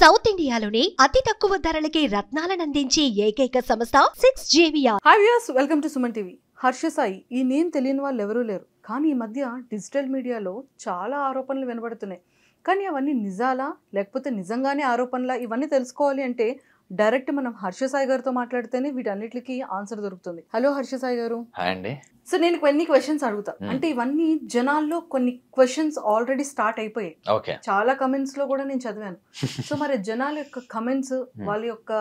South ఇండియాలోనే అతి తక్కువ ధరలకి రత్నాలనందించే ఏకైక సంస్థ 6JVR. Hi viewers, welcome to Suman TV. Harsha Sai ఈ నేమ్ తెలియని వాళ్ళు ఎవరూ లేరు. కానీ ఈ మధ్య డిజిటల్ మీడియాలో చాలా ఆరోపణలు వినబడుతున్నాయి. కానీ అవన్నీ నిజాలా లేకపోతే నిజంగానే ఆరోపణలా, ఇవన్నీ తెలుసుకోవాలి అంటే డైరెక్ట్ మనం హర్ష సాయి గారితో మాట్లాడితేనే వీటన్నిటికీ ఆన్సర్ దొరుకుతుంది. హలో హర్ష సాయి గారు. హాయ్ అండి. సో నేను కొన్ని క్వశ్చన్స్ అడుగుతా. అంటే ఇవన్నీ జనాల్లో కొన్ని క్వశ్చన్స్ ఆల్రెడీ స్టార్ట్ అయిపోయాయి. ఓకే. చాలా కమెంట్స్ లో కూడా నేను చదివాను. సో మరి జనాల యొక్క కమెంట్స్, వాళ్ళ యొక్క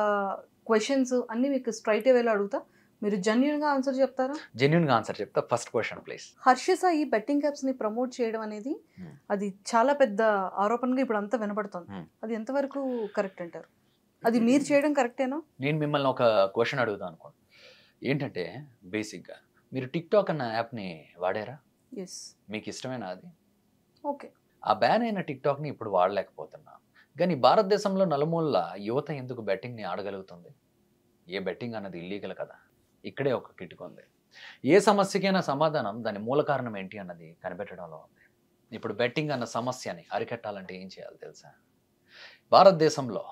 క్వశ్చన్స్ అన్ని మీకు స్ట్రైట్ వేలో అడుగుతా. మీరు జెన్యూన్ గా ఆన్సర్ చెప్తారా? జెన్యూన్ గా ఆన్సర్ చెప్తా. First question please. Harsha Sai betting apps ని ప్రమోట్ చేయడం అనేది అది చాలా పెద్ద ఆరోపణగా ఇప్పుడు అంతా వినబడుతుంది. అది ఎంతవరకు కరెక్ట్ అంటారు? అది మీరు చేయడం కరెక్టేనా? నేను మిమ్మల్ని ఒక క్వశ్చన్ అడుగుతాను అనుకోండి. ఏంటంటే బేసిక్గా మీరు టిక్ టాక్ అన్న యాప్ని వాడారా? ఎస్. మీకు ఇష్టమేనా అది? ఓకే. ఆ బ్యాన్ అయిన టిక్ టాక్ని ఇప్పుడు వాడలేకపోతున్నా. కానీ భారతదేశంలో నలుమూలల యువత ఎందుకు బెట్టింగ్ని ఆడగలుగుతుంది? ఏ బెట్టింగ్ అన్నది ఇల్లీగల్ కదా. ఇక్కడే ఒక కిటుకు ఉంది. ఏ సమస్యకైనా సమాధానం దాని మూల కారణం ఏంటి అన్నది కనిపెట్టడంలో ఉంది. ఇప్పుడు బెట్టింగ్ అన్న సమస్యని అరికట్టాలంటే ఏం చేయాలి తెలుసా? భారతదేశంలో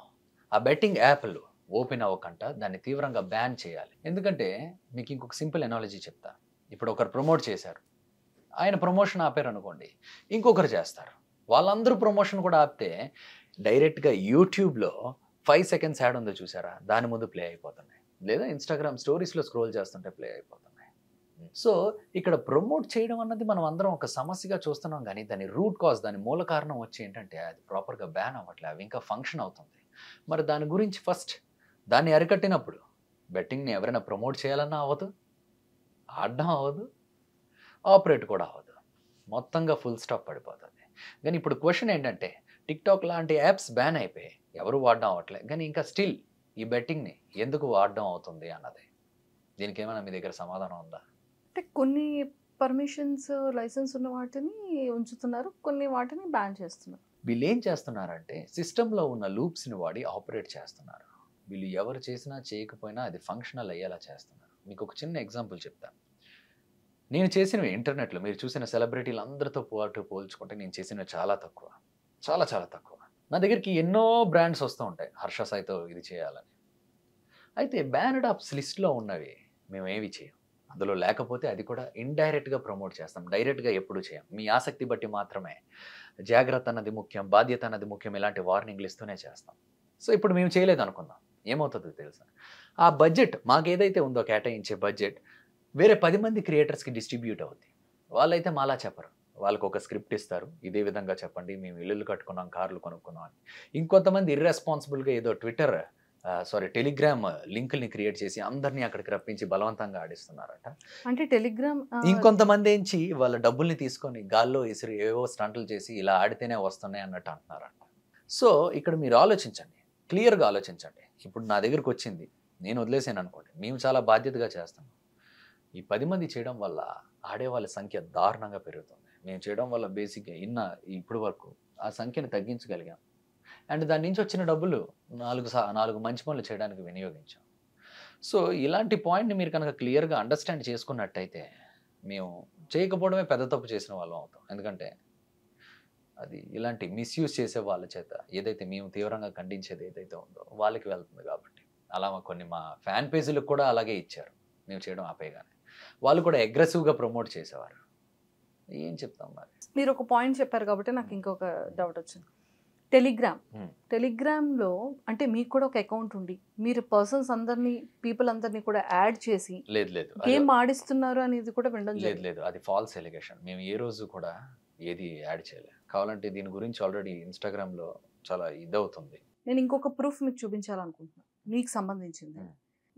ఆ బెట్టింగ్ యాప్లు ఓపెన్ అవ్వకుండా దాన్ని తీవ్రంగా బ్యాన్ చేయాలి. ఎందుకంటే మీకు ఇంకొక సింపుల్ ఎనాలజీ చెప్తా. ఇప్పుడు ఒకరు ప్రమోట్ చేశారు, ఆయన ప్రమోషన్ ఆపారు అనుకోండి, ఇంకొకరు చేస్తారు. వాళ్ళందరూ ప్రమోషన్ కూడా ఆపితే డైరెక్ట్గా యూట్యూబ్లో 5 సెకండ్స్ యాడ్ ఉందో చూసారా, దాని ముందు ప్లే అయిపోతున్నాయి. లేదా ఇన్స్టాగ్రామ్ స్టోరీస్లో స్క్రోల్ చేస్తుంటే ప్లే అయిపోతున్నాయి. సో ఇక్కడ ప్రమోట్ చేయడం అన్నది మనం అందరం ఒక సమస్యగా చూస్తున్నాం. కానీ దాని రూట్ కాజ్, దాని మూల కారణం వచ్చి ఏంటంటే అది ప్రాపర్గా బ్యాన్ అవ్వట్లేదు, అవి ఇంకా ఫంక్షన్ అవుతుంది. మరి దాని గురించి ఫస్ట్ దాన్ని అరికట్టినప్పుడు బెట్టింగ్ని ఎవరైనా ప్రమోట్ చేయాలన్నా అవ్వదు, ఆడడం అవ్వదు, ఆపరేట్ కూడా అవ్వదు. మొత్తంగా ఫుల్ స్టాప్ పడిపోతుంది. కానీ ఇప్పుడు క్వశ్చన్ ఏంటంటే టిక్ టాక్ లాంటి యాప్స్ బ్యాన్ అయిపోయి ఎవరు వాడడం అవ్వట్లేదు, కానీ ఇంకా స్టిల్ ఈ బెట్టింగ్ని ఎందుకు వాడడం అవుతుంది అన్నది. దీనికి ఏమైనా మీ దగ్గర సమాధానం ఉందా? అంటే కొన్ని పర్మిషన్స్, లైసెన్స్ ఉన్న వాటిని ఉంచుతున్నారు, కొన్ని వాటిని బ్యాన్ చేస్తున్నారు. వీళ్ళు ఏం చేస్తున్నారంటే సిస్టంలో ఉన్న లూప్స్ని వాడి ఆపరేట్ చేస్తున్నారు. వీళ్ళు ఎవరు చేసినా చేయకపోయినా అది ఫంక్షనల్ అయ్యేలా చేస్తున్నారు. మీకు ఒక చిన్న ఎగ్జాంపుల్ చెప్తాను. నేను చేసినవి ఇంటర్నెట్లో మీరు చూసిన సెలబ్రిటీలు అందరితో పోల్చుకుంటే నేను చేసినవి చాలా తక్కువ, చాలా చాలా తక్కువ. నా దగ్గరికి ఎన్నో బ్రాండ్స్ వస్తూ ఉంటాయి హర్ష సాయితో ఇది చేయాలని. అయితే బ్యానడ్ యాప్స్ లిస్ట్లో ఉన్నవి మేము ఏవి చేయం. అందులో లేకపోతే అది కూడా ఇండైరెక్ట్గా ప్రమోట్ చేస్తాం, డైరెక్ట్గా ఎప్పుడు చేయం. మీ ఆసక్తి బట్టి మాత్రమే. జాగ్రత్త అన్నది ముఖ్యం, బాధ్యత అన్నది ముఖ్యం, ఇలాంటి వార్నింగ్లు ఇస్తూనే చేస్తాం. సో ఇప్పుడు మేము చేయలేదు అనుకుందాం, ఏమవుతుందో తెలుసా? ఆ బడ్జెట్ మాకు ఏదైతే ఉందో కేటాయించే బడ్జెట్ వేరే 10 మంది క్రియేటర్స్కి డిస్ట్రిబ్యూట్ అవుతుంది. వాళ్ళైతే మాలా చెప్పరు. వాళ్ళకు ఒక స్క్రిప్ట్ ఇస్తారు, ఇదే విధంగా చెప్పండి, మేము ఇల్లులు కట్టుకున్నాం, కార్లు కొనుక్కున్నాం అని. ఇంకొంతమంది ఇర్రెస్పాన్సిబుల్గా ఏదో టెలిగ్రామ్ లింకుల్ని క్రియేట్ చేసి అందరినీ అక్కడికి రప్పించి బలవంతంగా ఆడిస్తున్నారట. అంటే టెలిగ్రామ్ ఇంకొంతమంది ఏంచి వాళ్ళ డబ్బుల్ని తీసుకొని గాల్లో ఇసిరి ఏవో స్టంట్లు చేసి ఇలా ఆడితేనే వస్తున్నాయి అన్నట్టు అంటున్నారంట. సో ఇక్కడ మీరు ఆలోచించండి, క్లియర్గా ఆలోచించండి. ఇప్పుడు నా దగ్గరకు వచ్చింది, నేను వదిలేసాను అనుకోండి, మేము చాలా బాధ్యతగా చేస్తాం. ఈ 10 మంది చేయడం వల్ల ఆడేవాళ్ళ సంఖ్య దారుణంగా పెరుగుతుంది. మేము చేయడం వల్ల బేసిక్గా ఇప్పుడు వరకు ఆ సంఖ్యను తగ్గించగలిగాం. అండ్ దాని నుంచి వచ్చిన డబ్బులు 4 మంచి పనులు చేయడానికి వినియోగించాం. సో ఇలాంటి పాయింట్ని మీరు కనుక క్లియర్గా అండర్స్టాండ్ చేసుకున్నట్టయితే మేము చేయకపోవడమే పెద్ద తప్పు చేసిన వాళ్ళం అవుతాం. ఎందుకంటే అది ఇలాంటి మిస్యూజ్ చేసే వాళ్ళ చేత ఏదైతే మేము తీవ్రంగా ఖండించేది ఏదైతే ఉందో వాళ్ళకి వెళ్తుంది. కాబట్టి అలా మా ఫ్యాన్ పేజీలకు కూడా అలాగే ఇచ్చారు. మేము చేయడం ఆపేయగానే వాళ్ళు కూడా అగ్రెసివ్గా ప్రమోట్ చేసేవారు. ఏం చెప్తాం మరి? మీరు ఒక పాయింట్ చెప్పారు కాబట్టి నాకు ఇంకొక డౌట్ వచ్చింది. టెలిగ్రామ్లో అంటే మీకు కూడా ఒక అకౌంట్ ఉండి మీరు పీపుల్ అందరినీ కూడా యాడ్ చేసి లేదు గేమ్ ఆడిస్తున్నారు అనేది కూడా వినడం లేదు. అది ఫాల్స్ ఎలిగేషన్. మేము ఏ రోజు కూడా ఏది యాడ్ చేయలేదు. కావాలంటే దీని గురించి ఆల్రెడీ ఇన్స్టాగ్రామ్లో చాలా ఇదవుతుంది. నేను ఇంకొక ప్రూఫ్ మీకు చూపించాలనుకుంటున్నాను, మీకు సంబంధించింది.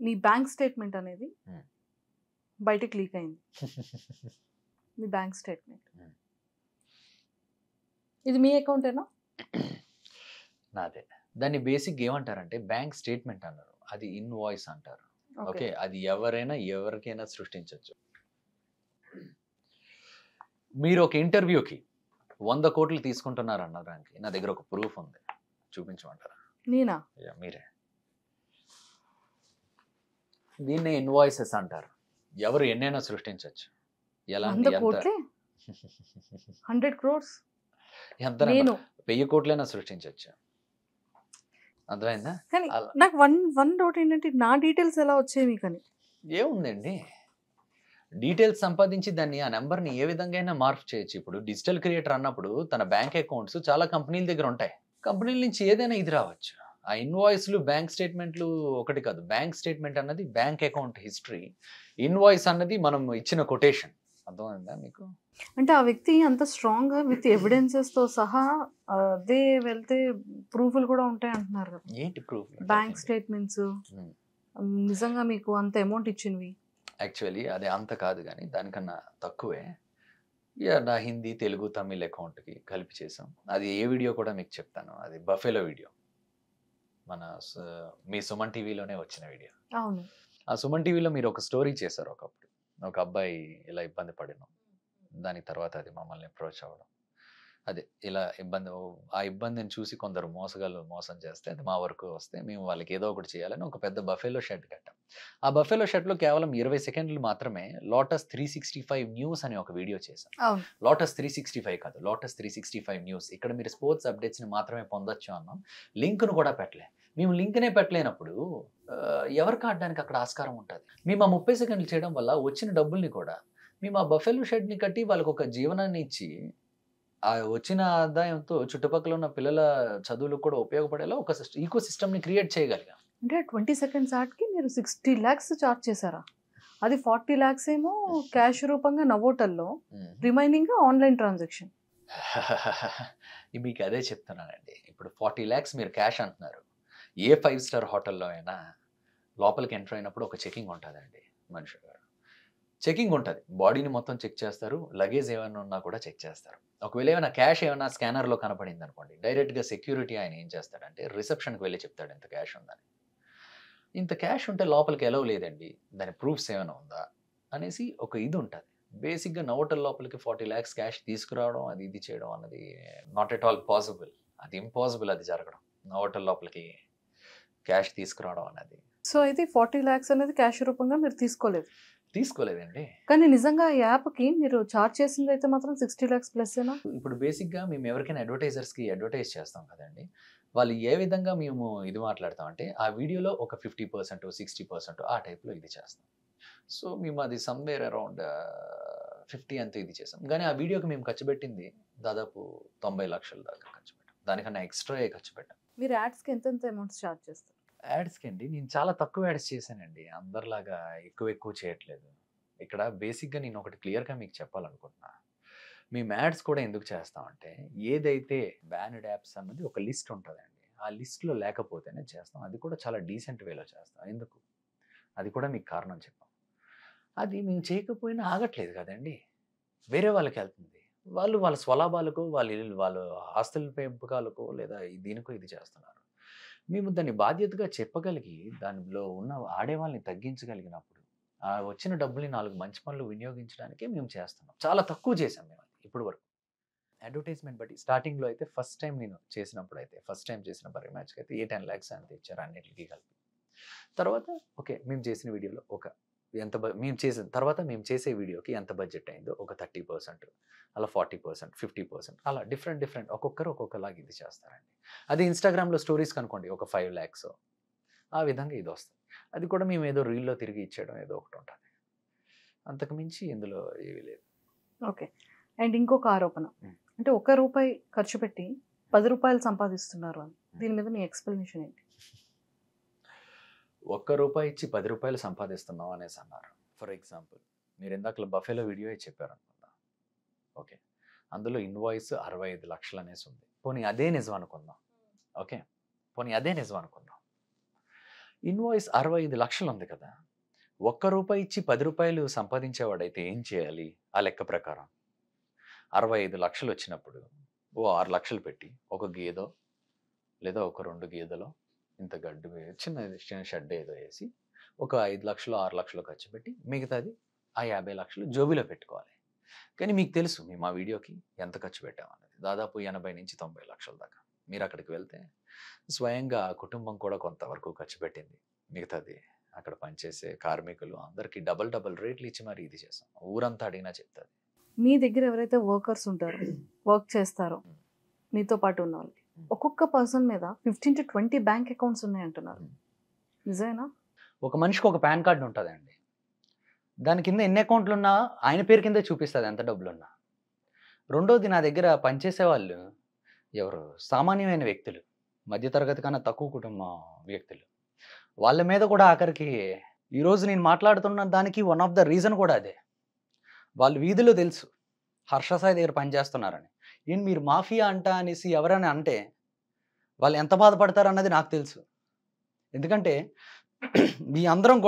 మీ బ్యాంక్ స్టేట్మెంట్ అనేది బయటకు లీక్ అయింది. మీ బ్యాంక్ స్టేట్మెంట్ ఇది మీ అకౌంటేనా? నాదే. దాన్ని బేసిక్ ఏమంటారంటే బ్యాంక్ స్టేట్మెంట్ అన్నారు, అది ఇన్వాయిస్ అంటారు. ఓకే, అది ఎవరికైనా సృష్టించవచ్చు. మీరు ఒక ఇంటర్వ్యూకి 100 కోట్లు తీసుకుంటున్నారు అన్నదానికి నా దగ్గర ఒక ప్రూఫ్ ఉంది, చూపించమంటారా? నేనా? మీరే. దీన్నే ఇన్వాయిసెస్ అంటారు. ఎవరు ఎన్నైనా సృష్టించవచ్చు. 100 crores? ఎంత? 1000 కోట్లైనా సృష్టించవచ్చు. అర్థమైందా? కానీ అలా నాకు వన్ డౌట్ ఏంటంటే నా డీటెయిల్స్ ఎలా వచ్చాయి మీకని? ఏముందండి, డీటెయిల్స్ సంపాదించి దాన్ని ఆ నెంబర్ని ఏ విధంగా అయినా మార్పు చేయొచ్చు. ఇప్పుడు డిజిటల్ క్రియేటర్ అన్నప్పుడు తన బ్యాంక్ అకౌంట్స్ చాలా కంపెనీల దగ్గర ఉంటాయి. కంపెనీల నుంచి ఏదైనా ఇది రావచ్చు. ఆ ఇన్వాయిస్లు బ్యాంక్ స్టేట్మెంట్లు ఒకటి కాదు. బ్యాంక్ స్టేట్మెంట్ అన్నది బ్యాంక్ అకౌంట్ హిస్టరీ, ఇన్వాయిస్ అన్నది మనం ఇచ్చిన కొటేషన్. అర్థమైందా మీకు? అంటే ఆ వ్యక్తి అంత స్ట్రాంగ్‌గా విత్ ఎవిడెన్సెస్‌తో సహా అదే వెళ్తే ప్రూఫ్‌లు కూడా ఉంటాయి అంటున్నారు కదా! ఏంటి ప్రూఫ్? బ్యాంక్ స్టేట్మెంట్స్ నిజంగా మీకు అంత అమౌంట్ ఇచ్చినవి. యాక్చువల్లీ అది అంత కాదు కానీ దానికన్నా తక్కువే. నా హిందీ, తెలుగు, తమిళ్ అకౌంట్కి కలిపి చేసాం. అది ఏ వీడియో కూడా మీకు చెప్తాను. అది బఫెలో వీడియో, మన మీ సుమన్ టీవీలోనే వచ్చిన వీడియో. అవును. ఆ సుమన్ టీవీలో మీరు ఒక స్టోరీ చేశారు ఒకప్పుడు. ఒక అబ్బాయి ఇలా ఇబ్బంది పడినాం, దాని తర్వాత అది మమ్మల్ని అప్రోచ్ అవ్వడం, అదే ఇలా ఆ ఇబ్బందిని చూసి కొందరు మోసగాళ్ళు మోసం చేస్తే అది మా వరకు వస్తే మేము వాళ్ళకి ఏదో ఒకటి చేయాలని ఒక పెద్ద బఫెలో షెడ్ కట్టాం. ఆ బఫెలో షెడ్లో కేవలం 20 సెకండ్లు మాత్రమే లోటస్ 365 న్యూస్ అనే ఒక వీడియో చేశాం. అవును. లోటస్ 365 కాదు, లోటస్ 365 న్యూస్. ఇక్కడ మీరు స్పోర్ట్స్ అప్డేట్స్ని మాత్రమే పొందొచ్చు అన్నాం. లింక్ను కూడా పెట్టలే. మేము లింక్నే పెట్టలేనప్పుడు ఎవరికి ఆడడానికి అక్కడ ఆస్కారం ఉంటుంది? మేము ఆ 30 సెకండ్లు చేయడం వల్ల వచ్చిన డబ్బుల్ని కూడా మేము ఆ బఫెలో షెడ్ని కట్టి వాళ్ళకి ఒక జీవనాన్ని ఇచ్చి ఆ వచ్చిన ఆదాయంతో చుట్టుపక్కల ఉన్న పిల్లల చదువులకు కూడా ఉపయోగపడేలా ఒక ఈకో సిస్టమ్ని క్రియేట్ చేయగలిగాం. అంటే 20 సెకండ్స్ యాడ్‌కి మీరు 60 lakhs చార్జ్ చేశారా? అది 40 lakhs ఏమో క్యాష్ రూపంగా నవోటల్లో, రిమైనింగ్ ఆన్లైన్ ట్రాన్సాక్షన్. మీకు అదే చెప్తున్నానండి. ఇప్పుడు 40 lakhs మీరు క్యాష్ అంటున్నారు. ఏ 5 స్టార్ హోటల్లో అయినా లోపలికి ఎంటర్ అయినప్పుడు ఒక చెకింగ్ ఉంటుందండి. మనిషి గారు చెకింగ్ ఉంటుంది. బాడీని మొత్తం చెక్ చేస్తారు, లగేజ్ ఏమైనా ఉన్నా కూడా చెక్ చేస్తారు. ఒకవేళ ఏమైనా క్యాష్ ఏమైనా స్కానర్లో కనపడింది అనుకోండి, డైరెక్ట్గా సెక్యూరిటీ ఆయన ఏం చేస్తాడంటే రిసెప్షన్కి వెళ్ళి చెప్తాడు ఇంత క్యాష్ ఉందని. ఇంత క్యాష్ ఉంటే లోపలికి ఎలవ్ లేదండి, దాని ప్రూఫ్స్ ఏమైనా ఉందా అనేసి ఒక ఇది ఉంటుంది. బేసిక్గా నవోటల్ లోపలికి 40 lakhs క్యాష్ తీసుకురావడం, అది ఇది చేయడం అన్నది నాట్ ఎట్ ఆల్ పాసిబుల్. అది ఇంపాసిబుల్ అది జరగడం. నవోటల్ లోపలికి క్యాష్ తీసుకురావడం అన్నది. సో అయితే 40 lakhs అనేది క్యాష్ రూపంగా మీరు తీసుకోలేదండి. కానీ నిజంగా ఈ యాప్‌కి మీరు చార్జ్ చేసింది అయితే మాత్రం 60 lakhs ప్లస్సేనా? ఇప్పుడు బేసిక్గా మేము ఎవరికైనా అడ్వర్టైజర్స్కి అడ్వర్టైజ్ చేస్తాం కదండి, వాళ్ళు ఏ విధంగా మేము ఇది మాట్లాడతాం అంటే ఆ వీడియోలో ఒక 50%, 60% ఆ టైప్లో ఇది చేస్తాం. సో మేము అది సమ్వేర్ అరౌండ్ 50 అంతా ఇది చేసాం. కానీ ఆ వీడియోకి మేము ఖర్చు పెట్టింది దాదాపు 90 లక్షల దాకా ఖర్చు పెట్టాం. దానికన్నా ఎక్స్ట్రా ఖర్చు పెట్టాం. మీరు యాడ్స్‌కి ఎంత అమౌంట్ చార్జ్ చేస్తారు? యాడ్స్కి అండి నేను చాలా తక్కువ యాడ్స్ చేశానండి. అందరిలాగా ఎక్కువ చేయట్లేదు. ఇక్కడ బేసిక్గా నేను ఒకటి క్లియర్గా మీకు చెప్పాలనుకుంటున్నా. మేము యాడ్స్ కూడా ఎందుకు చేస్తామంటే ఏదైతే బ్యాన్డ్ యాప్స్ అన్నది ఒక లిస్ట్ ఉంటుందండి, ఆ లిస్ట్లో లేకపోతేనే చేస్తాం. అది కూడా చాలా డీసెంట్ వేలో చేస్తాం. ఎందుకు? అది కూడా మీకు కారణం చెప్పాం. అది మేము చేయకపోయినా ఆగట్లేదు కదండి, వేరే వాళ్ళకి వెళ్తుంది. వాళ్ళు వాళ్ళ స్వలాభాలకు, వాళ్ళ ఆస్తుల పెంపకాలకు లేదా దీనికో ఇది చేస్తున్నారు. మేము దాన్ని బాధ్యతగా చెప్పగలిగి దానిలో ఉన్న ఆడేవాళ్ళని తగ్గించగలిగినప్పుడు ఆ వచ్చిన డబ్బుల్ని 4 మంచి పనులు వినియోగించడానికే మేము చేస్తున్నాం. చాలా తక్కువ చేసాం మేము ఇప్పుడు వరకు. అడ్వర్టైజ్మెంట్ బట్టి స్టార్టింగ్లో అయితే ఫస్ట్ టైం నేను చేసినప్పుడు అయితే ఫస్ట్ టైం చేసిన బర్రీ మ్యాచ్కి అయితే 8-10 lakhs అంత ఇచ్చారు అన్నిటికీ కలిపి. తర్వాత ఓకే మేము చేసిన వీడియోలో ఒక మేము చేసిన తర్వాత మేము చేసే వీడియోకి ఎంత బడ్జెట్ అయిందో ఒక 30%, అలా 40%, 50%, అలా డిఫరెంట్ ఒక్కొక్కరు ఒక్కొక్కలాగా ఇది చేస్తారండి. అది ఇన్స్టాగ్రామ్లో స్టోరీస్ కనుకోండి ఒక 5 lakhs ఆ విధంగా ఇది వస్తుంది. అది కూడా మేము ఏదో రీల్లో తిరిగి ఇచ్చేయడం ఏదో ఒకటి ఉంటుంది. అంతకు మించి ఇందులో ఏమీ లేదు. ఓకే. అండ్ ఇంకొక ఆరోపణ అంటే ₹1 ఖర్చు పెట్టి ₹10 సంపాదిస్తున్నారు అని, దీని మీద మీ ఎక్స్ప్లెనేషన్ ఏంటి? ₹1 ఇచ్చి ₹10 సంపాదిస్తున్నాం అనేసి అన్నారు. ఫర్ ఎగ్జాంపుల్ మీరు ఇందాక బఫెలో వీడియో చెప్పారు అనుకుందాం. ఓకే, అందులో ఇన్వాయిస్ 65 లక్షలు అనేసి ఉంది. పోనీ అదే నిజం అనుకుందాం. ఓకే, పోనీ అదే నిజం అనుకుందాం. ఇన్వాయిస్ 65 లక్షలు ఉంది కదా, ₹1 ఇచ్చి ₹10 సంపాదించేవాడైతే ఏం చేయాలి? ఆ లెక్క ప్రకారం 65 లక్షలు వచ్చినప్పుడు 6 లక్షలు పెట్టి ఒక గేదో లేదా ఒక 2 గేదెలో ఇంత గడ్డి చిన్న షెడ్ ఏదో వేసి ఒక 5 లక్షలు 6 లక్షలు ఖర్చు పెట్టి మిగతాది ఆ 50 లక్షలు జోబీలో పెట్టుకోవాలి. కానీ మీకు తెలుసు మేము ఆ వీడియోకి ఎంత ఖర్చు పెట్టామన్నది, దాదాపు 80 నుంచి 90 లక్షల దాకా. మీరు అక్కడికి వెళ్తే స్వయంగా ఆ కుటుంబం కూడా కొంతవరకు ఖర్చు పెట్టింది. మిగతాది అక్కడ పనిచేసే కార్మికులు అందరికీ డబల్ రేట్లు ఇచ్చి మరి ఇది చేసాం. ఊరంతా అడిగినా చెప్తుంది. మీ దగ్గర ఎవరైతే వర్కర్స్ ఉంటారో, వర్క్ చేస్తారో మీతో పాటు ఉన్న వాళ్ళకి ఒక్కొక్క పర్సన్ మీద 15 to 20 బ్యాంక్ అకౌంట్స్ ఉన్నాయి అంటున్నారు. నిజమేనా? ఒక మనిషికి ఒక పాన్ కార్డు ఉంటుందండి. దాని కింద ఎన్ని అకౌంట్లు ఉన్నా ఆయన పేరు కింద చూపిస్తుంది ఎంత డబ్బులున్నా. రెండోది, నా దగ్గర పనిచేసే వాళ్ళు ఎవరు సామాన్యమైన వ్యక్తులు, మధ్యతరగతి కన్నా తక్కువ కుటుంబం వ్యక్తులు, వాళ్ళ మీద కూడా ఆఖరికి ఈరోజు నేను మాట్లాడుతున్న దానికి వన్ ఆఫ్ ద రీజన్ కూడా అదే. వాళ్ళు వీధిలో తెలుసు హర్ష సాయి దగ్గర పనిచేస్తున్నారని. ఏంటి మీరు మాఫియా అంట అనేసి ఎవరైనా అంటే వాళ్ళు ఎంత బాధపడతారు అన్నది నాకు తెలుసు. ఎందుకంటే మీ అందరం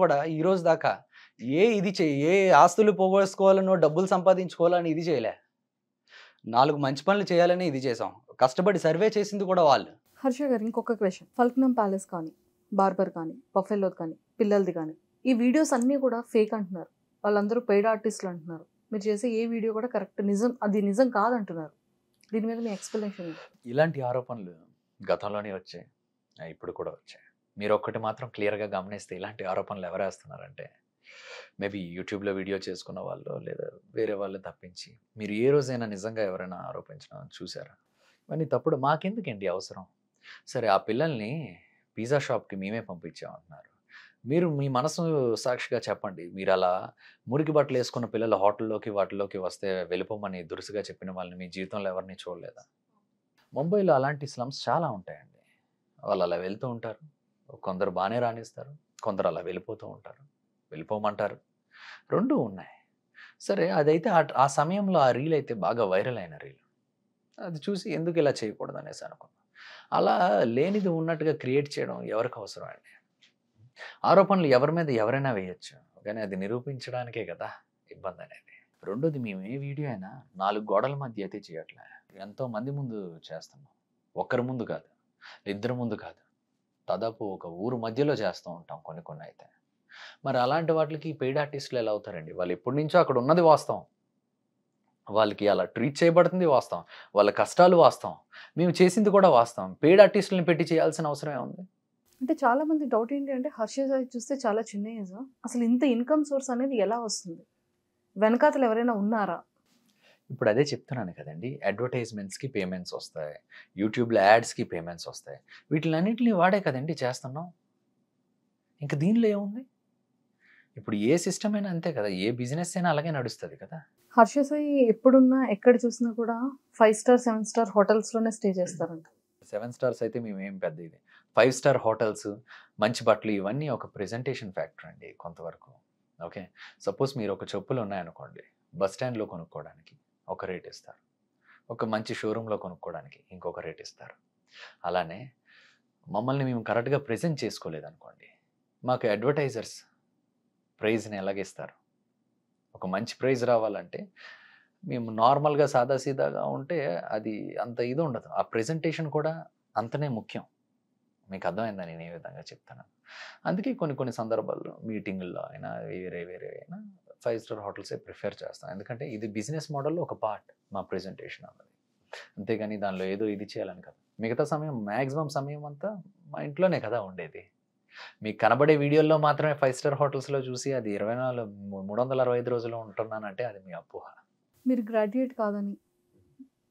కూడా ఈ రోజు దాకా ఏ ఆస్తులు పోగొట్టుకోవాలనో డబ్బులు సంపాదించుకోవాలని ఇది చేయలే. 4 మంచి పనులు చేయాలని ఇది చేసాం. కష్టపడి సర్వే చేసింది కూడా వాళ్ళు. హర్ష గారు, ఇంకొక క్వశ్చన్. ఫల్క్నమ్ ప్యాలెస్ కానీ, బార్బర్ కానీ, బఫెలోది కానీ, పిల్లలది కానీ, ఈ వీడియోస్ అన్నీ కూడా ఫేక్ అంటున్నారు. వాళ్ళందరూ పెయిడ్ ఆర్టిస్టులు అంటున్నారు. మీరు చేసే ఏ వీడియో కూడా కరెక్ట్ నిజం కాదంటున్నారు. దీని మీద మీ ఎక్స్ప్లెనేషన్? ఇలాంటి ఆరోపణలు గతంలోనే వచ్చాయి, ఇప్పుడు కూడా వచ్చాయి. మీరు ఒక్కటి మాత్రం క్లియర్గా గమనిస్తే ఇలాంటి ఆరోపణలు ఎవరు వేస్తున్నారంటే మేబీ యూట్యూబ్లో వీడియో చేసుకున్న వాళ్ళు లేదా వేరే వాళ్ళు తప్పించి మీరు ఏ రోజైనా నిజంగా ఎవరైనా ఆరోపించడం చూసారా? ఇవన్నీ తప్పుడు. మాకెందుకండి అవసరం? సరే, ఆ పిల్లల్ని పిజ్జా షాప్కి మేమే పంపించామంటున్నారు. మీరు మీ మనసు సాక్షిగా చెప్పండి, మీరు అలా మురికి బట్టలు వేసుకున్న పిల్లలు హోటల్లోకి వాటిలోకి వస్తే వెళ్ళిపోమని దురుసుగా చెప్పిన వాళ్ళని మీ జీవితంలో ఎవరిని చూడలేదా? ముంబైలో అలాంటి స్లమ్స్ చాలా ఉంటాయండి. వాళ్ళు అలా వెళ్తూ ఉంటారు. కొందరు బాగానే రాణిస్తారు, కొందరు అలా వెళ్ళిపోతూ ఉంటారు, వెళ్ళిపోమంటారు. రెండూ ఉన్నాయి. సరే, అదైతే ఆ సమయంలో ఆ రీల్ అయితే బాగా వైరల్ అయిన రీల్. అది చూసి ఎందుకు ఇలా చేయకూడదు అనేసి అనుకున్నాను. అలా లేనిది ఉన్నట్టుగా క్రియేట్ చేయడం ఎవరికి అవసరం అండి? ఆరోపణలు ఎవరి మీద ఎవరైనా వేయచ్చు, కానీ అది నిరూపించడానికే కదా ఇబ్బంది అనేది. రెండోది, మేము ఏ వీడియో అయినా 4 గోడల మధ్య అయితే చేయట్లే. ఎంతో మంది ముందు చేస్తున్నాం. ఒక్కరి ముందు కాదు, ఇద్దరి ముందు కాదు, దాదాపు ఒక ఊరు మధ్యలో చేస్తూ ఉంటాం కొన్ని అయితే. మరి అలాంటి వాటికి పెయిడ్ ఆర్టిస్టులు ఎలా అవుతారండి? వాళ్ళు ఎప్పటి నుంచో అక్కడ ఉన్నది వాస్తవం, వాళ్ళకి అలా ట్రీట్ చేయబడుతుంది వాస్తవం, వాళ్ళ కష్టాలు వాస్తవం, మేము చేసింది కూడా వాస్తవం. పెయిడ్ ఆర్టిస్టులను పెట్టి చేయాల్సిన అవసరం ఏముంది? అంటే చాలా మంది డౌట్ ఏంటి అంటే, హర్ష సాయి చూస్తే చాలా చిన్న ఏజ్, అసలు ఇంత ఇన్కమ్ సోర్స్ అనేది ఎలా వస్తుంది? వెనకాతలు ఎవరైనా ఉన్నారా? ఇప్పుడు అదే చెప్తున్నాను కదండి, అడ్వర్టైజ్మెంట్స్కి పేమెంట్స్ వస్తాయి, యూట్యూబ్లో యాడ్స్కి పేమెంట్స్ వస్తాయి. వీటిలన్నింటినీ వాడే కదండి చేస్తున్నాం. ఇంకా దీనిలో ఏముంది? ఇప్పుడు ఏ సిస్టమ్ అయినా అంతే కదా, ఏ బిజినెస్ అయినా అలాగే నడుస్తుంది కదా. హర్ష సాయి ఎప్పుడున్నా ఎక్కడ చూసినా కూడా 5 star 7 star హోటల్స్లోనే స్టే చేస్తారంట. 7 stars అయితే మేము ఏం పెద్ద ఇది. 5 star హోటల్స్, మంచి బట్టలు, ఇవన్నీ ఒక ప్రెజెంటేషన్ ఫ్యాక్టర్ అండి కొంతవరకు. ఓకే, సపోజ్ మీరు ఒక చెప్పులు ఉన్నాయనుకోండి, బస్ స్టాండ్లో కొనుక్కోవడానికి ఒక రేట్ ఇస్తారు, ఒక మంచి షోరూంలో కొనుక్కోవడానికి ఇంకొక రేట్ ఇస్తారు. అలానే మమ్మల్ని మేము కరెక్ట్గా ప్రెజెంట్ చేసుకోలేదనుకోండి, మాకు అడ్వర్టైజర్స్ ప్రైజ్ని ఎలాగిస్తారు? ఒక మంచి ప్రైజ్ రావాలంటే మేము నార్మల్గా సాదాసీదాగా ఉంటే అది అంత ఇది ఉండదు. ఆ ప్రెజెంటేషన్ కూడా అంతనే ముఖ్యం. మీకు అర్థమైందా నేను ఏ విధంగా చెప్తాను? అందుకే కొన్ని సందర్భాల్లో మీటింగుల్లో అయినా వేరే అయినా 5 star హోటల్సే ప్రిఫర్ చేస్తాం. ఎందుకంటే ఇది బిజినెస్ మోడల్లో ఒక పార్ట్ మా ప్రెజెంటేషన్ అన్నది. అంతేగాని దానిలో ఏదో ఇది చేయాలని కాదు. మిగతా సమయం, మ్యాక్సిమం సమయం అంతా మా ఇంట్లోనే కదా ఉండేది. మీకు కనబడే వీడియోల్లో మాత్రమే 5 star హోటల్స్లో చూసి అది 365 రోజులు ఉంటున్నానంటే అది మీ అపోహ. మీరు గ్రాడ్యుయేట్ కాదని,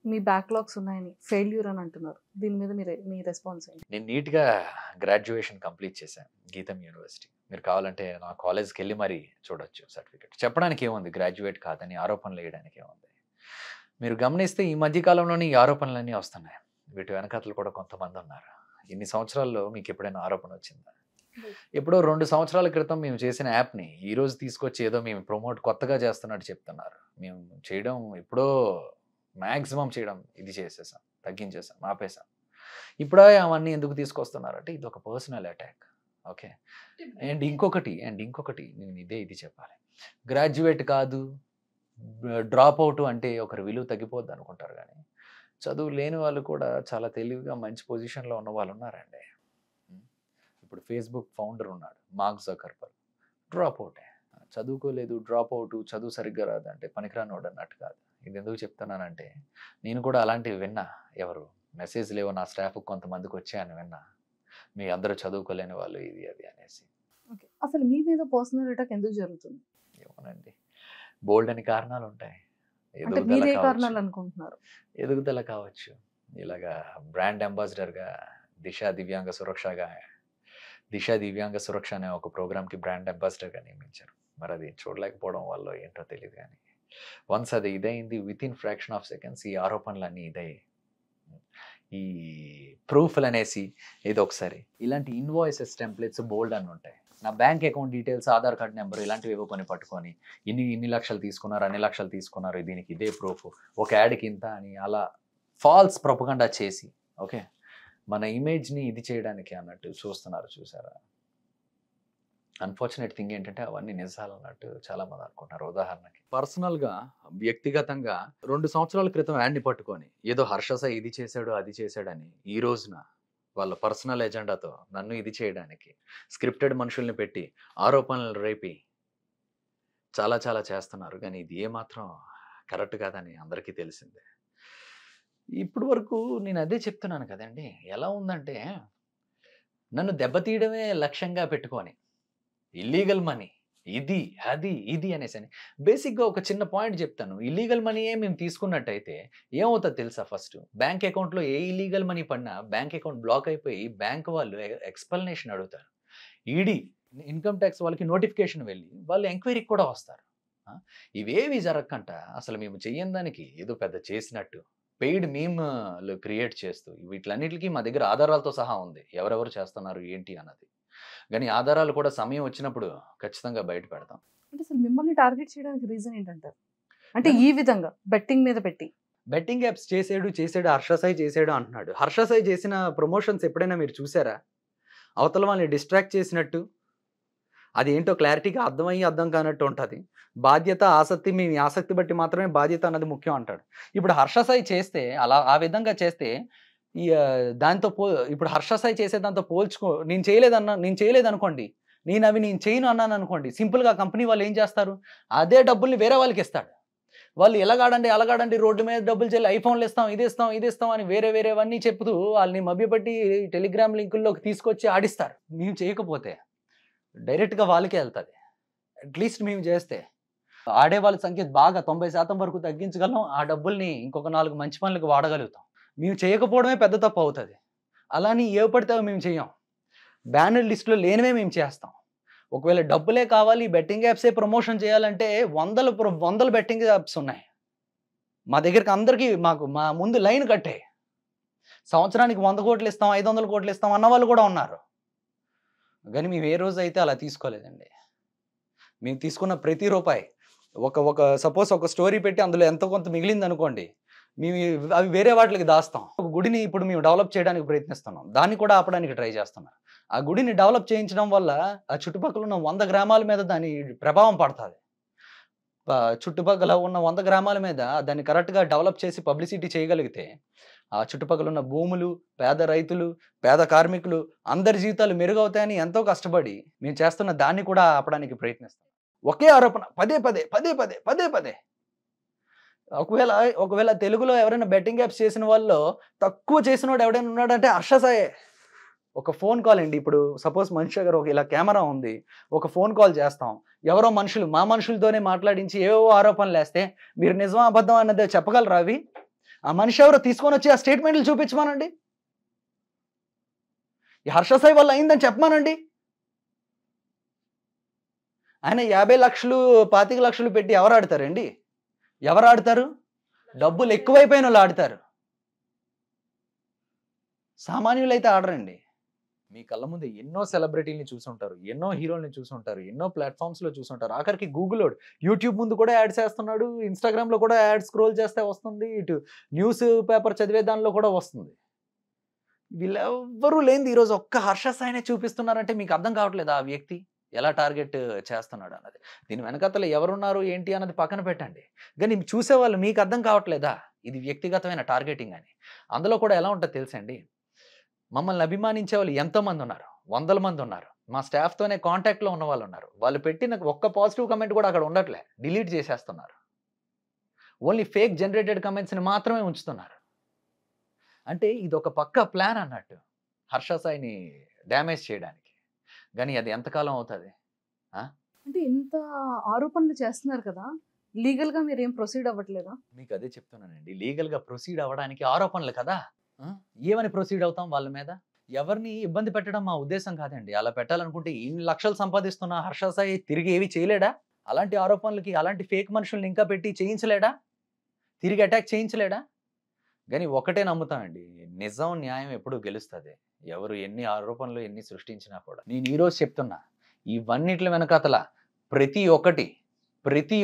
మీ బ్యాక్లాగ్స్ ఉన్నాయని, ఫెయిల్యూర్ అని అంటున్నారు. దీని మీద మీ రెస్పాన్స్ ఏంటి? నేను నీట్గా గ్రాడ్యుయేషన్ కంప్లీట్ చేశాను గీతం యూనివర్సిటీ. మీరు కావాలంటే నా కాలేజ్కి వెళ్ళి మరీ చూడొచ్చు సర్టిఫికేట్. చెప్పడానికి ఏముంది, గ్రాడ్యుయేట్ కాదని ఆరోపణలు వేయడానికి ఏముంది? మీరు గమనిస్తే ఈ మధ్యకాలంలోనే ఈ ఆరోపణలన్నీ వస్తున్నాయి. వీటి వెనకాతలు కూడా కొంతమంది ఉన్నారు. ఇన్ని సంవత్సరాల్లో మీకు ఎప్పుడైనా ఆరోపణ వచ్చిందా? ఎప్పుడో 2 సంవత్సరాల క్రితం మేము చేసిన యాప్ని ఈరోజు తీసుకొచ్చి ఏదో మేము కొత్తగా చేస్తున్నట్టు చెప్తున్నారు. మేము చేయడం ఎప్పుడో మ్యాక్సిమం చేయడం ఇది చేసేసాం, తగ్గించేసాం, ఆపేసాం. ఇప్పుడే అవన్నీ ఎందుకు తీసుకొస్తున్నారంటే ఇది ఒక పర్సనల్ అటాక్. ఓకే, అండ్ ఇంకొకటి నేను ఇది చెప్పాలి. గ్రాడ్యుయేట్ కాదు, డ్రాప్ అవుట్ అంటే ఒకరి విలువ తగ్గిపోద్ది అనుకుంటారు, కానీ చదువు లేని వాళ్ళు కూడా చాలా తెలివిగా మంచి పొజిషన్లో ఉన్న వాళ్ళు ఉన్నారండి. ఇప్పుడు ఫేస్బుక్ ఫౌండర్ ఉన్నాడు, మార్క్ జకర్బర్గ్, డ్రాప్ అవుటే. చదువుకోలేదు, డ్రాప్ అవుట్, చదువు సరిగ్గా రాదంటే పనికిరానోడు అన్నట్టు కాదు. ఇది ఎందుకు చెప్తున్నానంటే నేను కూడా అలాంటివి విన్నా. ఎవరు మెసేజ్ లేవో నా స్టాఫ్ కొంతమందికి వచ్చాయని విన్నా, మీ అందరూ చదువుకోలేని వాళ్ళు ఇది అది అనేసి. అసలు మీ మీద పర్సనల్ అటాక్ ఎందుకు జరుగుతుంది? ఏమోనండి, బోల్డ్ అని కారణాలు ఉంటాయి. అంటే మీరే కారణాలు అనుకుంటున్నారు? ఎదుగుదల కావచ్చు, ఇలాగా బ్రాండ్ అంబాసిడర్గా దిశ దివ్యాంగ సురక్ష అనే ఒక ప్రోగ్రామ్కి బ్రాండ్ అంబాసిడర్గా నియమించారు. మరి అది చూడలేకపోవడం వల్ల ఏంటో తెలియదు, కానీ వన్స్ అది ఇదైంది, within fraction of seconds ఈ ఆరోపణలన్నీ ఇదయ్యాయి. ఈ ప్రూఫ్లు అనేసి ఏదో ఒకసారి ఇలాంటి ఇన్వాయిసెస్ టెంప్లెట్స్ బోల్డ్ అని ఉంటాయి. నా bank account details, Aadhaar card number ఇలాంటివి ఏవో కొన్ని పట్టుకొని ఇన్ని లక్షలు తీసుకున్నారు, అన్ని లక్షలు తీసుకున్నారు, దీనికి ఇదే ప్రూఫ్, ఒక యాడ్కి ఇంత అని అలా ఫాల్స్ ప్రొపగండా చేసి ఓకే మన ఇమేజ్ని ఇది చేయడానికి అన్నట్టు చూస్తున్నారు. చూసారా? అన్ఫార్చునేట్ థింగ్ ఏంటంటే అవన్నీ నిజాలు అన్నట్టు చాలామంది అనుకుంటున్నారు. ఉదాహరణకి పర్సనల్గా వ్యక్తిగతంగా 2 సంవత్సరాల క్రితం యాడ్ని పట్టుకొని ఏదో హర్ష సాయి ఇది చేశాడు అది చేశాడని ఈ రోజున వాళ్ళ పర్సనల్ ఎజెండాతో నన్ను ఇది చేయడానికి స్క్రిప్టెడ్ మనుషుల్ని పెట్టి ఆరోపణలు రేపి చాలా చాలా చేస్తున్నారు. కానీ ఇది ఏమాత్రం కరెక్ట్ కాదని అందరికీ తెలిసిందే. ఇప్పుడు వరకు నేను అదే చెప్తున్నాను కదండి. ఎలా ఉందంటే నన్ను దెబ్బతీయడమే లక్ష్యంగా పెట్టుకొని ఇల్లీగల్ మనీ ఇది అనేసి బేసిక్గా ఒక చిన్న పాయింట్ చెప్తాను. ఇల్లీగల్ మనీయే మేము తీసుకున్నట్టయితే ఏమవుతుంది తెలుసా? ఫస్ట్ బ్యాంక్ అకౌంట్లో ఏ ఇల్లీగల్ మనీ పడినా బ్యాంక్ అకౌంట్ బ్లాక్ అయిపోయి బ్యాంక్ వాళ్ళు ఎక్స్ప్లెనేషన్ అడుగుతారు. ఈడీ ఇన్కమ్ ట్యాక్స్ వాళ్ళకి నోటిఫికేషన్ వెళ్ళి వాళ్ళు ఎంక్వైరీకి కూడా వస్తారు. ఇవేవి జరగకంట అసలు మేము చెయ్యని దానికి ఏదో పెద్ద చేసినట్టు పెయిడ్ మీమ్లు క్రియేట్ చేస్తూ వీటిలన్నిటికీ మా దగ్గర ఆధారాలతో సహా ఉంది ఎవరెవరు చేస్తున్నారు ఏంటి అన్నది. కానీ ఆధారాలు కూడా సమయం వచ్చినప్పుడు ఖచ్చితంగా బయట పెడతాం. అంటే అసలు మిమ్మల్ని టార్గెట్ చేయడానికి రీజన్ ఏంటంటారు? అంటే ఈ విధంగా బెట్టింగ్ మీద పెట్టి బెట్టింగ్ యాప్స్ చేసాడు హర్ష సాయి చేసాడు అంటున్నాడు. హర్ష సాయి చేసిన ప్రమోషన్స్ ఎప్పుడైనా మీరు చూసారా? అవతల వాళ్ళని డిస్ట్రాక్ట్ చేసినట్టు అది ఏంటో క్లారిటీగా అర్థం కానట్టు ఉంటుంది. బాధ్యత ఆసక్తి మీ ఆసక్తి బట్టి మాత్రమే బాధ్యత అన్నది ముఖ్యం అంటాడు. ఇప్పుడు హర్ష సాయి చేస్తే అలా ఆ విధంగా చేస్తే ఈ దాంతో ఇప్పుడు హర్ష సాయి చేసే దాంతో పోల్చుకో నేను చేయలేదనుకోండి, నేను చేయను అన్నాను అనుకోండి, సింపుల్గా కంపెనీ వాళ్ళు ఏం చేస్తారు? అదే డబ్బుల్ని వేరే వాళ్ళకి ఇస్తాడు. వాళ్ళు ఎలాగాడండి రోడ్డు మీద డబ్బులు చెల్లి ఐఫోన్లు ఇది ఇస్తాం అని వేరేవన్నీ చెప్తూ వాళ్ళని మభ్యపెట్టి టెలిగ్రామ్ లింకుల్లోకి తీసుకొచ్చి ఆడిస్తారు. మేము చేయకపోతే డైరెక్ట్గా వాళ్ళకే వెళ్తుంది. అట్లీస్ట్ మేము చేస్తే ఆడేవాళ్ళ సంఖ్య బాగా 90% వరకు తగ్గించగలం. ఆ డబ్బుల్ని ఇంకొక 4 మంచి పనులకు వాడగలుగుతాం. మేము చేయకపోవడమే పెద్ద తప్పు అవుతుంది. అలాని ఏ పడితే మేము చేయం. బ్యానర్ లిస్టులో లేనివే మేము చేస్తాం. ఒకవేళ డబ్బులే కావాలి బెట్టింగ్ యాప్సే ప్రమోషన్ చేయాలంటే వందల బెట్టింగ్ యాప్స్ ఉన్నాయి మా దగ్గరికి. అందరికీ మా ముందు లైన్ కట్టే సంవత్సరానికి 100 కోట్లు ఇస్తాం 500 కోట్లు ఇస్తాం అన్న వాళ్ళు కూడా ఉన్నారు. కానీ మేము ఏ రోజు అయితే అలా తీసుకోలేదండి. మేము తీసుకున్న ప్రతి రూపాయి ఒక సపోజ్ ఒక స్టోరీ పెట్టి అందులో ఎంతో కొంత మిగిలింది అనుకోండి, మేము అవి వేరే వాటికి దాస్తాం. ఒక గుడిని ఇప్పుడు మేము డెవలప్ చేయడానికి ప్రయత్నిస్తున్నాం, దాన్ని కూడా ఆపడానికి ట్రై చేస్తున్నాం. ఆ గుడిని డెవలప్ చేయించడం వల్ల ఆ చుట్టుపక్కల ఉన్న 100 గ్రామాల మీద దాని ప్రభావం పడుతుంది. చుట్టుపక్కల ఉన్న 100 గ్రామాల మీద దాన్ని కరెక్ట్గా డెవలప్ చేసి పబ్లిసిటీ చేయగలిగితే ఆ చుట్టుపక్కల ఉన్న భూములు, పేద రైతులు, పేద కార్మికులు అందరి జీవితాలు మెరుగవుతాయని ఎంతో కష్టపడి మేము చేస్తున్న దాన్ని కూడా ఆపడానికి ప్రయత్నిస్తాం. ఒకే ఆరోపణ పదే. ఒకవేళ తెలుగులో ఎవరైనా బెట్టింగ్ యాప్స్ చేసిన వాళ్ళు తక్కువ చేసిన వాడు ఎవడైనా ఉన్నాడంటే హర్ష సాయే. ఒక ఫోన్ కాల్ అండి, ఇప్పుడు సపోజ్ మనిషి దగ్గర ఇలా కెమెరా ఉంది, ఒక ఫోన్ కాల్ చేస్తాం, ఎవరో మా మనుషులతోనే మాట్లాడించి ఏవో ఆరోపణలు వేస్తే మీరు నిజమా అబద్ధం అన్నదే చెప్పగలరా? అవి ఆ మనిషి ఎవరో తీసుకొని వచ్చి ఆ స్టేట్మెంట్లు చూపించమానండి. ఈ హర్ష సాయి వల్ల అయిందని చెప్పమానండి. ఆయన 50 లక్షలు 25 లక్షలు పెట్టి ఎవరు ఆడతారు? డబ్బులు ఎక్కువైపోయిన వాళ్ళు ఆడతారు. సామాన్యులు అయితే ఆడరండి. మీ కళ్ళ ముందు ఎన్నో సెలబ్రిటీలని చూసుంటారు, ఎన్నో హీరోల్ని చూసుంటారు, ఎన్నో ప్లాట్ఫామ్స్లో చూసుంటారు. ఆఖరికి గూగుల్ యూట్యూబ్ ముందు కూడా యాడ్స్ వేస్తున్నాడు, ఇన్స్టాగ్రామ్లో కూడా యాడ్ స్క్రోల్ చేస్తే వస్తుంది, ఇటు న్యూస్ పేపర్ చదివే దానిలో కూడా వస్తుంది. వీళ్ళెవ్వరూ లేనిది ఈరోజు ఒక్క హర్ష సాయినే చూపిస్తున్నారంటే మీకు అర్థం కావట్లేదు ఆ వ్యక్తి ఎలా టార్గెట్ చేస్తున్నాడు అన్నది. దీని వెనకతలు ఎవరున్నారు ఏంటి అన్నది పక్కన పెట్టండి, కానీ చూసేవాళ్ళు మీకు అర్థం కావట్లేదా ఇది వ్యక్తిగతమైన టార్గెటింగ్ అని? అందులో కూడా ఎలా ఉంటుందో తెలుసండి, మమ్మల్ని అభిమానించే వాళ్ళు ఎంతోమంది ఉన్నారు, 100 మంది ఉన్నారు. మా స్టాఫ్తోనే కాంటాక్ట్లో ఉన్న వాళ్ళు ఉన్నారు. వాళ్ళు పెట్టిన ఒక్క పాజిటివ్ కమెంట్ కూడా అక్కడ ఉండట్లే, డిలీట్ చేసేస్తున్నారు. ఓన్లీ ఫేక్ జనరేటెడ్ కమెంట్స్ని మాత్రమే ఉంచుతున్నారు. అంటే ఇది ఒక పక్కా ప్లాన్ అన్నట్టు హర్ష సాయిని డ్యామేజ్ చేయడానికి. కానీ అది ఎంతకాలం అవుతుంది? అంటే ఇంత ఆరోపణలు చేస్తున్నారు కదా, లీగల్గా మీరు ఏం ప్రొసీడ్ అవ్వట్లేదా? మీకు అదే చెప్తున్నానండి, లీగల్గా ప్రొసీడ్ అవ్వడానికి ఆరోపణలు కదా. ఏమని ప్రొసీడ్ అవుతాం వాళ్ళ మీద? ఎవరిని ఇబ్బంది పెట్టడం మా ఉద్దేశం కాదండి. అలా పెట్టాలనుకుంటే ఇన్ని లక్షలు సంపాదిస్తున్న హర్ష సాయి తిరిగి ఏవి చేయలేడా? అలాంటి ఆరోపణలకి అలాంటి ఫేక్ మనుషుల్ని ఇంకా పెట్టి చేయించలేడా? తిరిగి అటాక్ చేయించలేడా? కానీ ఒకటే నమ్ముతానండి, నిజం న్యాయం ఎప్పుడు గెలుస్తుంది. ఎవరు ఎన్ని ఆరోపణలు ఎన్ని సృష్టించినా కూడా. నేను ఈరోజు చెప్తున్నా, ఇవన్నిట్ల వెనకాతల ప్రతి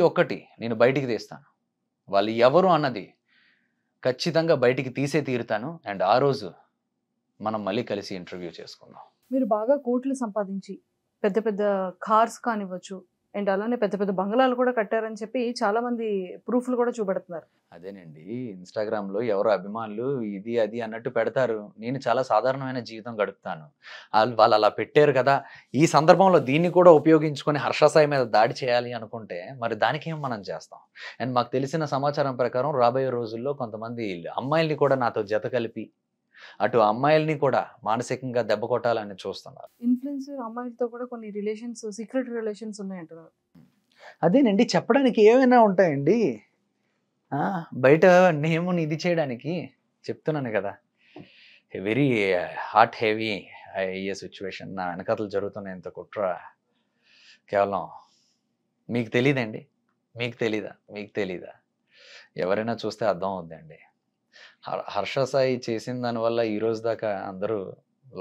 ఒక్కటి నేను బయటికి తీస్తాను. వాళ్ళు ఎవరు అన్నది ఖచ్చితంగా బయటికి తీసే తీరుతాను. అండ్ ఆ రోజు మనం మళ్ళీ కలిసి ఇంటర్వ్యూ చేసుకుందాం. మీరు బాగా కోట్లు సంపాదించి పెద్ద పెద్ద కార్స్ కానివ్వచ్చు, అండ్ అలానే పెద్ద పెద్ద బంగ్లాలు కూడా కట్టారని చెప్పి చాలా మంది ప్రూఫ్లు కూడా చూపెడుతున్నారు. అదేనండి, ఇన్స్టాగ్రామ్లో ఎవరో అభిమానులు ఇది అది అన్నట్టు పెడతారు. నేను చాలా సాధారణమైన జీవితం గడుపుతాను. వాళ్ళు అలా పెట్టారు కదా, ఈ సందర్భంలో దీన్ని కూడా ఉపయోగించుకొని హర్ష సాయి మీద దాడి చేయాలి అనుకుంటే మరి దానికేం మనం చేస్తాం? అండ్ మాకు తెలిసిన సమాచారం ప్రకారం రాబోయే రోజుల్లో కొంతమంది అమ్మాయిల్ని కూడా నాతో జత కలిపి అటు అమ్మాయిల్ని కూడా మానసికంగా దెబ్బ కొట్టాలని చూస్తున్నారు. ఇన్ఫ్లుయెన్సర్ అమ్మాయిలతో కూడా కొన్ని రిలేషన్స్, సీక్రెట్ రిలేషన్స్ ఉన్నాయంటున్నారు. అదేనండి, చెప్పడానికి ఏమైనా ఉంటాయండి. బయట నేముని ఇది చేయడానికి చెప్తున్నాను కదా. వెరీ హాట్ హెవీ అయ్యే సిచ్యువేషన్ నా వెనకాతలు జరుగుతున్న ఇంత కుట్ర కేవలం మీకు తెలీదండి. మీకు తెలీదా? ఎవరైనా చూస్తే అర్థం అవుద్దండి. హర్ష సాయి చేసిన దానివల్ల ఈ రోజు దాకా అందరూ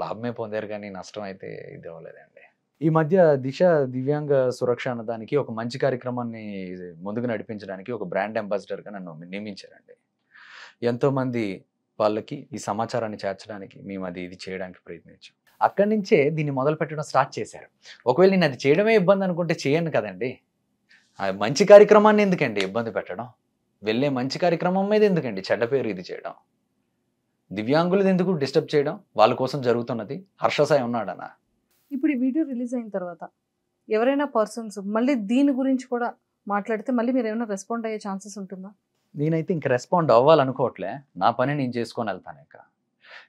లాభమే పొందారు, కానీ నష్టం అయితే ఇది అవ్వలేదండి. ఈ మధ్య దిశ దివ్యాంగ సురక్ష అన్న దానికి ఒక మంచి కార్యక్రమాన్ని ముందుకు నడిపించడానికి ఒక బ్రాండ్ అంబాసిడర్గా నన్ను నియమించారండి. ఎంతోమంది వాళ్ళకి ఈ సమాచారాన్ని చేర్చడానికి మేము ఇది చేయడానికి ప్రయత్నించాం. అక్కడి నుంచే దీన్ని మొదలు పెట్టడం స్టార్ట్ చేశారు. ఒకవేళ నేను అది చేయడమే ఇబ్బంది అనుకుంటే చేయను కదండి. మంచి కార్యక్రమాన్ని ఎందుకండి ఇబ్బంది పెట్టడం? వెళ్ళే మంచి కార్యక్రమం మీద ఎందుకండి చెడ్డ పేరు ఇది చేయడం? దివ్యాంగులది ఎందుకు డిస్టర్బ్ చేయడం? వాళ్ళ కోసం జరుగుతున్నది. హర్ష సాయి ఉన్నాడనా? ఇప్పుడు ఈ వీడియో రిలీజ్ అయిన తర్వాత ఎవరైనా పర్సన్స్ మళ్ళీ దీని గురించి కూడా మాట్లాడితే మళ్ళీ మీరు ఏమైనా రెస్పాండ్ అయ్యే ఛాన్సెస్ ఉంటుందా? నేనైతే ఇంక రెస్పాండ్ అవ్వాలనుకోవట్లే. నా పని నేను చేసుకొని వెళ్తాను ఇక.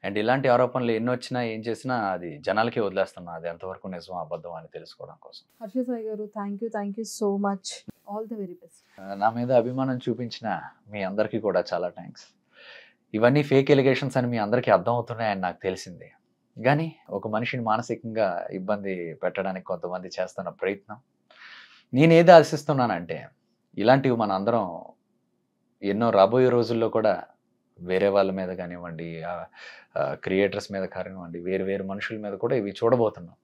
అండ్ ఇలాంటి ఆరోపణలు ఎన్ని వచ్చినా ఏం చేసినా అది జనాలకే వదిలేస్తున్నా. అది ఎంతవరకు నిజం అబద్ధం అని తెలుసుకోవడం కోసం. హర్ష సాయి గారు, thank you so much. All the very best. నా మీద అభిమానం చూపించిన మీ అందరికీ కూడా చాలా థ్యాంక్స్. ఇవన్నీ ఫేక్ ఎలిగేషన్స్ అని మీ అందరికీ అర్థం అవుతున్నాయని నాకు తెలిసింది. కానీ ఒక మనిషిని మానసికంగా ఇబ్బంది పెట్టడానికి కొంతమంది చేస్తున్న ప్రయత్నం, నేనేది ఆశిస్తున్నానంటే ఇలాంటివి మన అందరం ఎన్నో రాబోయే రోజుల్లో కూడా వేరే వాళ్ళ మీద కానివ్వండి, క్రియేటర్స్ మీద కానివ్వండి, వేరు మనుషుల మీద కూడా ఇవి చూడబోతున్నాం.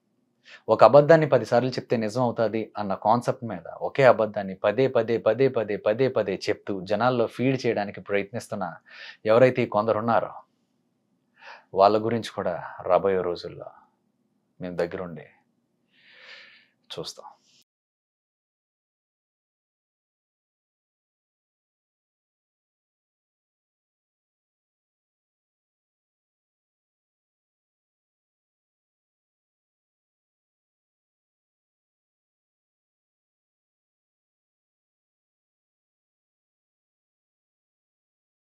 ఒక అబద్ధాన్ని 10 సార్లు చెప్తే నిజం అవుతుంది అన్న కాన్సెప్ట్ మీద ఒకే అబద్ధాన్ని పదే చెప్తూ జనాల్లో ఫీడ్ చేయడానికి ప్రయత్నిస్తున్న ఎవరైతే కొందరున్నారో వాళ్ళ గురించి కూడా రాబోయే రోజుల్లో మేము దగ్గరుండి చూస్తాం.